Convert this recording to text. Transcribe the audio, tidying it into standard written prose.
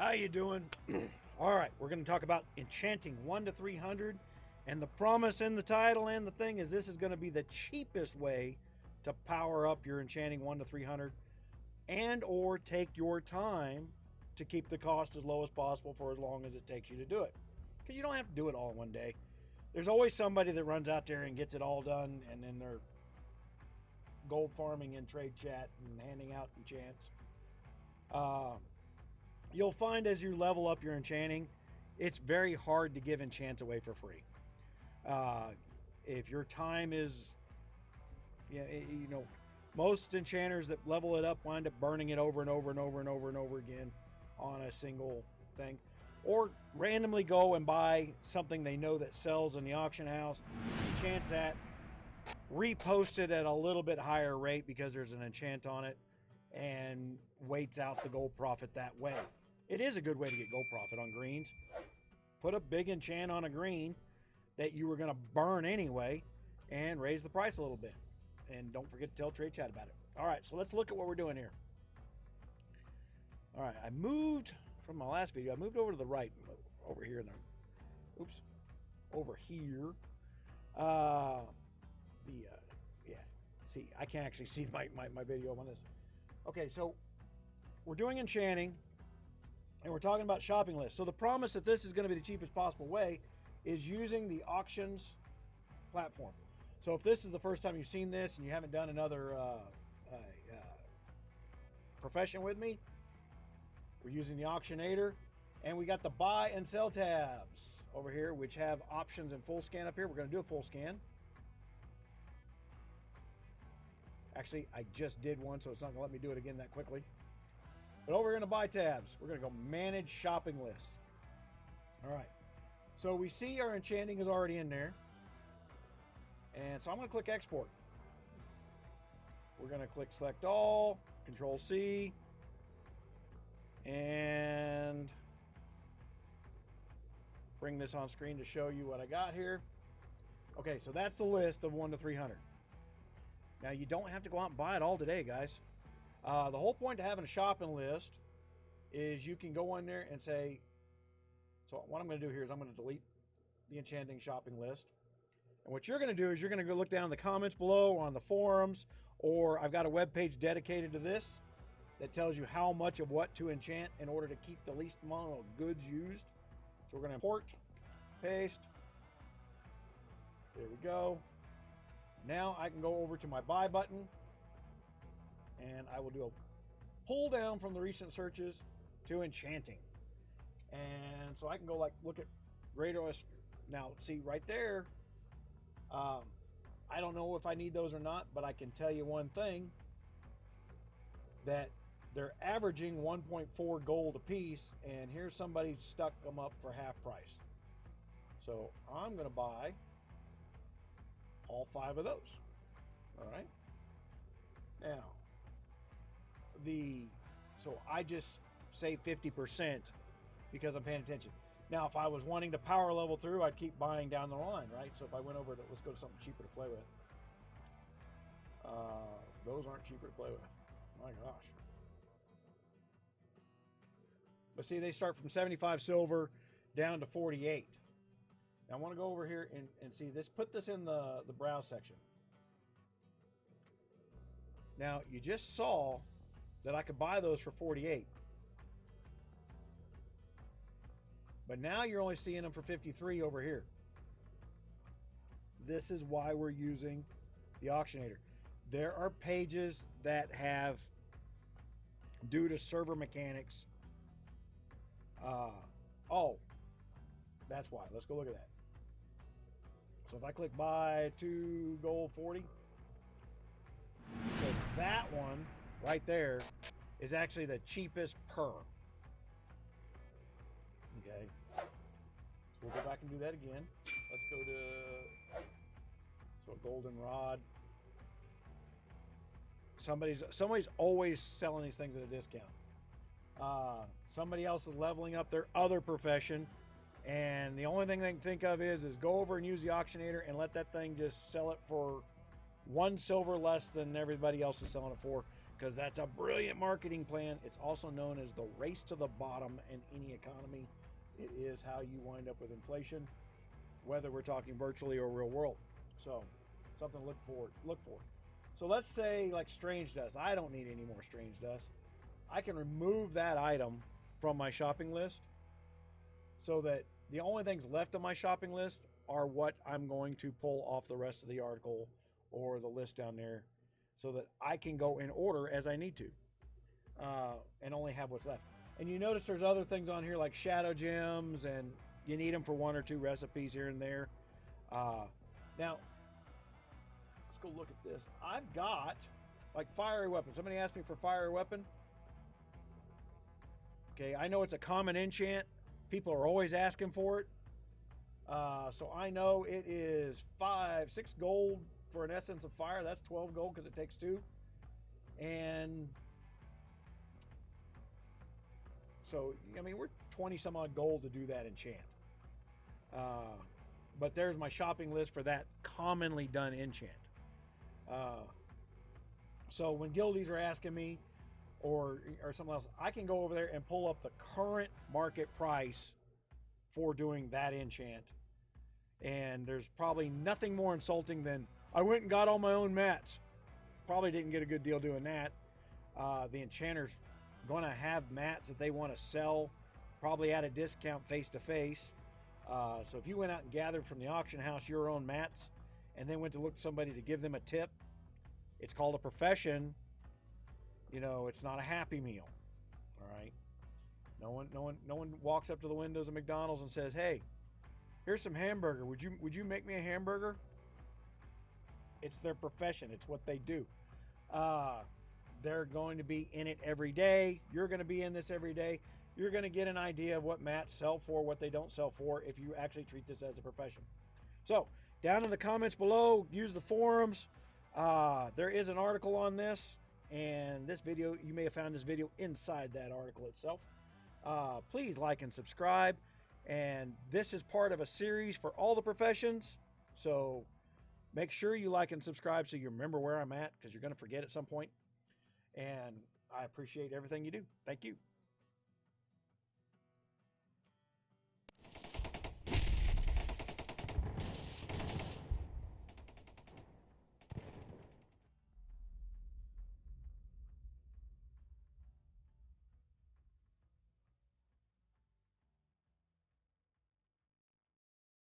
How you doing? All right, we're going to talk about enchanting 1 to 300, and the promise in the title and the thing is this is going to be the cheapest way to power up your enchanting 1 to 300, and or take your time to keep the cost as low as possible for as long as it takes you to do it, because you don't have to do it all in one day. There's always somebody that runs out there and gets it all done, and then they're gold farming in trade chat and handing out enchants. You'll find as you level up your enchanting, it's very hard to give enchants away for free. If your time is, most enchanters that level it up wind up burning it over and over and over and over and over again on a single thing, or randomly go and buy something they know that sells in the auction house, enchants that, repost it at a little bit higher rate because there's an enchant on it, and waits out the gold profit that way. It is a good way to get gold profit on greens. Put a big enchant on a green that you were going to burn anyway and raise the price a little bit. And don't forget to tell Trade Chat about it. All right, so let's look at what we're doing here. All right, I moved from my last video. I moved over to the right, over here. Over here. Yeah. See, I can't actually see my video on this. Okay, so we're doing enchanting, and we're talking about shopping lists. So the promise that this is going to be the cheapest possible way is using the auctions platform. So if this is the first time you've seen this and you haven't done another profession with me, we're using the auctionator, and we got the buy and sell tabs over here, which have options and full scan up here. We're going to do a full scan. Actually, I just did one, so it's not going to let me do it again that quickly. But over here in the buy tabs, we're going to go manage shopping lists. All right. So we see our enchanting is already in there. And so I'm going to click export. We're going to click select all, Control C, and bring this on screen to show you what I got here. Okay, so that's the list of 1 to 300. Now, you don't have to go out and buy it all today, guys. The whole point of having a shopping list is you can go in there and say, so what I'm going to do here is I'm going to delete the enchanting shopping list. And what you're going to do is you're going to go look down in the comments below, on the forums, or I've got a web page dedicated to this that tells you how much of what to enchant in order to keep the least amount of goods used. So we're going to import, paste. There we go. Now I can go over to my buy button, and I will do a pull down from the recent searches to enchanting. And so I can go look at Great OS. Now see right there, I don't know if I need those or not, but I can tell you one thing, that they're averaging 1.4 gold a piece, and here's somebody stuck them up for half price. So I'm going to buy all 5 of those. All right. Now, so I just say 50% because I'm paying attention. Now, if I was wanting to power level through, I'd keep buying down the line, right? So if I went over to, let's go to something cheaper to play with. Those aren't cheaper to play with. My gosh. But see, they start from 75 silver down to 48. Now I want to go over here and see this. Put this in the browse section. Now you just saw that I could buy those for 48. But now you're only seeing them for 53 over here. This is why we're using the auctionator. There are pages that have, due to server mechanics, oh, that's why. Let's go look at that. So if I click buy 2 gold 40, so that one right there is actually the cheapest per. Okay. So we'll go back and do that again. Let's go to, so a golden rod. Somebody's always selling these things at a discount. Somebody else is leveling up their other profession, and the only thing they can think of is go over and use the auctionator and let that thing just sell it for 1 silver less than everybody else is selling it for, because that's a brilliant marketing plan. It's also known as the race to the bottom in any economy. It is how you wind up with inflation, whether we're talking virtually or real world. So something to look for. So let's say like strange dust. I don't need any more strange dust. I can remove that item from my shopping list so that the only things left on my shopping list are what I'm going to pull off the rest of the article or the list down there, so that I can go in order as I need to, and only have what's left. And you notice there's other things on here like Shadowgems, and you need them for 1 or 2 recipes here and there. Now, let's go look at this. I've got like fiery weapon. Somebody asked me for fiery weapon. Okay, I know it's a common enchant. People are always asking for it. So I know it is 6 gold for an essence of fire. That's 12 gold because it takes 2. And so, I mean, we're 20 some odd gold to do that enchant. But there's my shopping list for that commonly done enchant. So when guildies are asking me or something else, I can go over there and pull up the current market price for doing that enchant. And there's probably nothing more insulting than, I went and got all my own mats. Probably didn't get a good deal doing that. The enchanter's going to have mats that they want to sell, probably at a discount face to face. So if you went out and gathered from the auction house your own mats and then went to look at somebody to give them a tip, it's called a profession. You know, it's not a happy meal. All right. No one walks up to the windows of McDonald's and says, "Hey, here's some hamburger. Would you make me a hamburger?" It's their profession. It's what they do. They're going to be in it every day. You're going to be in this every day. You're going to get an idea of what mats sell for, what they don't sell for, if you actually treat this as a profession. So down in the comments below, use the forums. There is an article on this, and this video, you may have found this video inside that article itself. Please like and subscribe. And this is part of a series for all the professions. So make sure you like and subscribe so you remember where I'm at, because you're going to forget at some point. And I appreciate everything you do. Thank you.